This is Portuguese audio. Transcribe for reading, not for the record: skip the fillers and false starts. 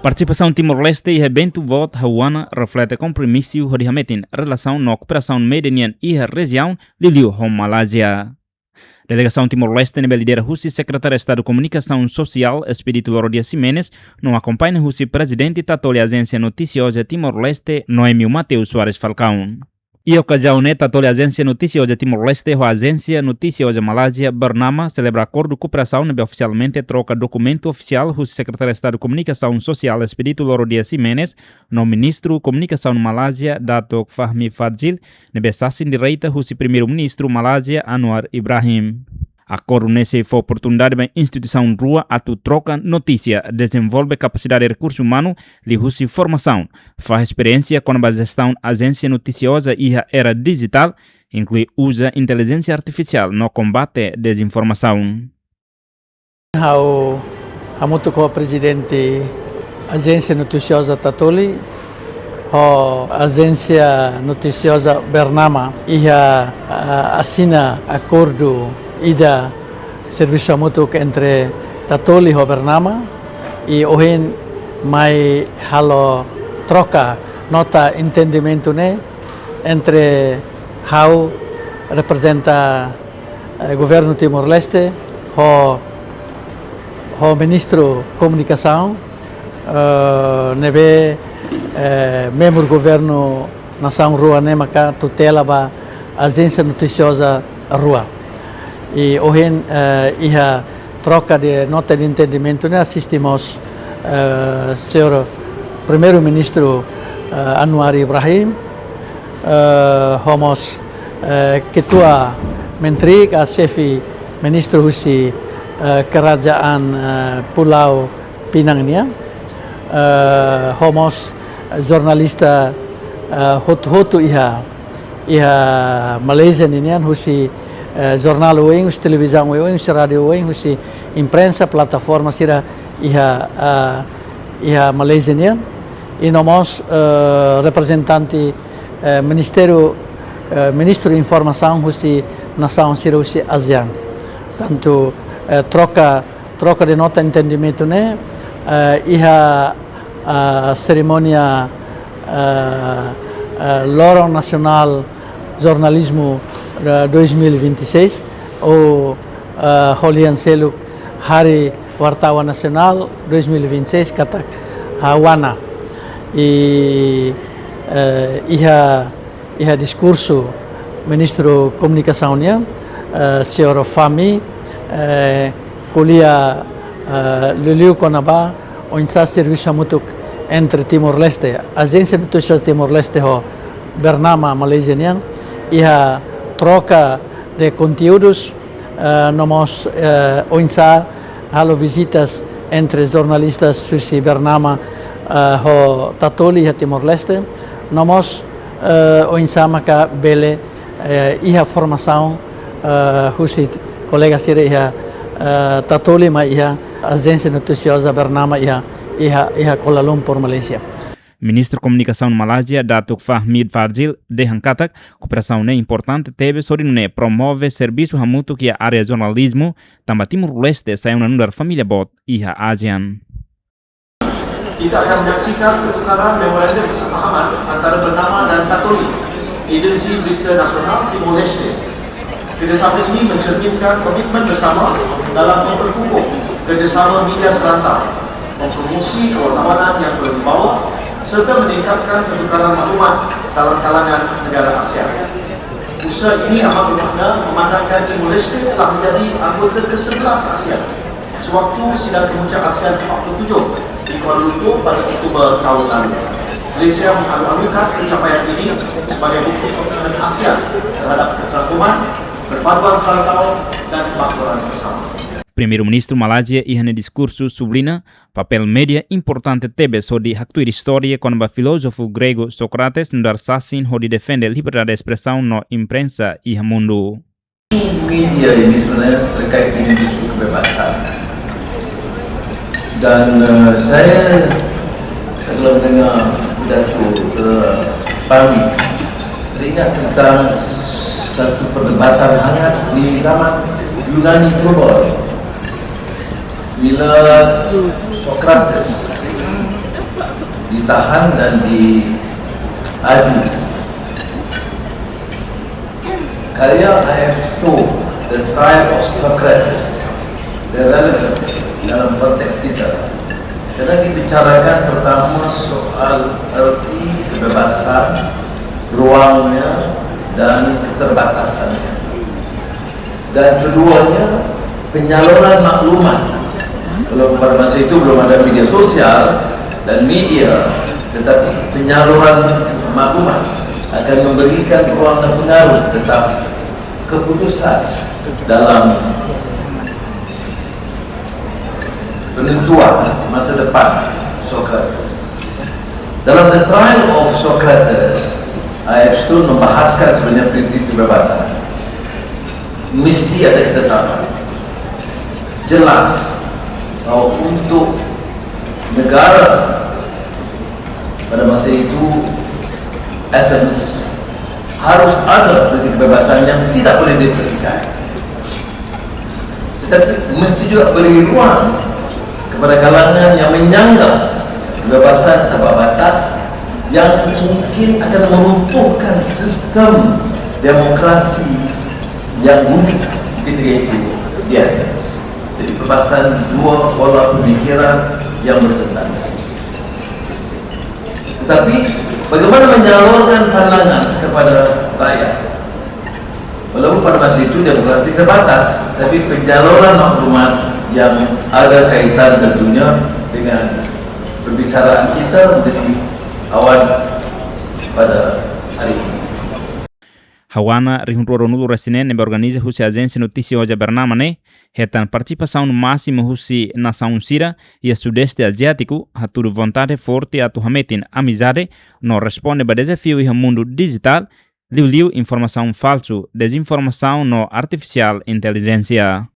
Participação Timor-Leste e evento voto Hawana reflete compromisso de Hametin relação na cooperação medenian e região de Liu Malásia. Delegação Timor-Leste nível lidera Russi secretário de Estado de Comunicação Social Espírito Lorodia Ximenes não acompanha Russi presidente Tatoli agência noticiosa Timor-Leste Noemio Mateus Soares Falcão. E ocasião Tatoli agência noticiosa Timor-Leste a agência noticiosa Malásia Bernama celebra acordo de cooperação e oficialmente troca documento oficial Russi secretário de Estado de Comunicação Social Espírito Lorodia Ximenes no ministro Comunicação Malásia Datuk Fahmi Fadzil nebe sassin direita Russi primeiro-ministro Malásia Anwar Ibrahim. Acordo nesse foi oportunidade para a instituição rua atu troca notícia, desenvolve capacidade de recurso humano, li Russi formação, faz experiência com a gestão agência noticiosa e a era digital, inclui usa inteligência artificial no combate à desinformação. Hamutu ko presidente agência noticiosa Tatoli, a agência noticiosa Bernama ia assina acordo ida serviço mútuo entre Tatoli e Bernama e hoje mai halo troca nota entendimento né entre how representa governo Timor-Leste o ministro comunicação nebe membro governo nação rua né maka tutela ba agência noticiosa rua. E hoje ia troca de nota de entendimento, né? Assistimos senhor primeiro-ministro Anwar Ibrahim, homos ketua menteri, ke chefe ministro Husi kerajaan Pulau Pinang ni, homos jurnalista hotu iha Malaysia ni Husi jornal uing, us televisão uing, us radio uing, us imprensa, plataforma sira iha Malaysia ni, e nós representante ministro de informação us nação sira us ASEAN, tanto troca de nota entendimento né, iha cerimônia Lorong Nasional Jornalismo 2026 o Holian Seluk Hari Wartawan Nasional 2026 kata Hawana e iha discurso ministro komunikasionnya senhor Fahmi kuliah Liliu Konaba onsa serviço mútuo entre Timor-Leste agência noticiosa Timor-Leste ho Bernama Malaysia iha troca de conteúdos, nós onsa halo visitas entre jornalistas Susi Bernama ho Tatoli e Timor-Leste, nós onsa maka bele iha formação Husi colega sira iha Tatoli ma iha agência noticiosa Bernama iha Kuala Lumpur Malaysia. Ministro Comunicação Malásia, Datuk Fahmi Fadzil, dehankatak, cooperação é importante, teve sorinune promove serviço hamutu que a área jornalismo, também Timor-Leste sai uma nundar família bot e a ASEAN. Kita akan menyaksikan pertukaran memorandum kesepahaman antara Bernama dan Tatoli, Agensi Berita Nasional Timor-Leste. Kerjasama ini mencerminkan komitmen bersama dalam memperkukuh kerjasama media serantau, mempromosi kewartawanan yang berwibawa, serta meningkatkan pertukaran maklumat dalam kalangan negara ASEAN. Usaha ini amat bermakna memandangkan Timor-Leste telah menjadi anggota ke-11 ASEAN sewaktu sidang kemuncak ASEAN 47 di Kuala Lumpur pada Oktober tahun lalu. Malaysia mengalu-alukan pencapaian ini sebagai bukti komitmen ASEAN terhadap keterangkuman, perpaduan serantau dan kemakmuran bersama. Primeiro-ministro Malásia e no discurso sublinha papel média importante teve sobre a história quando o filósofo grego Sócrates nos sassin de defender a liberdade de expressão na imprensa e no mundo. Media ini sebenarnya terkait dengan isu kebebasan dan saya kalau mendengar pidato Fahmi teringat tentang satu perdebatan hangat di zaman Yunani global bila Sokrates ditahan dan diadu. Karya AF2, The Trial of Socrates, relevant dalam konteks kita. Karena dibicarakan pertama soal arti kebebasan, ruangnya, dan keterbatasannya. Dan keduanya, penyaluran maklumat. Kalau pada masa itu belum ada media sosial dan media, tetapi penyaluran maklumat akan memberikan ruang dan pengaruh tentang keputusan dalam penentuan masa depan Socrates. Dalam The Trial of Socrates, AF Stone membahaskan sebenarnya prinsip kebebasan. Mesti ada ketetapan jelas bahwa untuk negara pada masa itu Athens harus ada prinsip kebebasan yang tidak boleh dipertikai, tetapi mesti juga beri ruang kepada kalangan yang menyanggap kebebasan tanpa batas yang mungkin akan meruntuhkan sistem demokrasi yang unik ketika itu di Athens. Jadi perbahasan dua pola pemikiran yang bertentangan. Tetapi bagaimana menyalurkan pandangan kepada rakyat? Walaupun pada masa itu demokrasi terbatas, tapi penyaluran maklumat yang ada kaitan tentunya dengan pembicaraan kita menjadi awan pada hari ini. Hawana rihunruaro nulu resinen nembe organiza husi agência notícia hoje Bernama ne retan participação no máximo husi nação Sira e a sudeste asiático haturu vontade forte atu hametin amizade no responde ba desafio e mundo digital liu informação falso desinformação no artificial inteligência.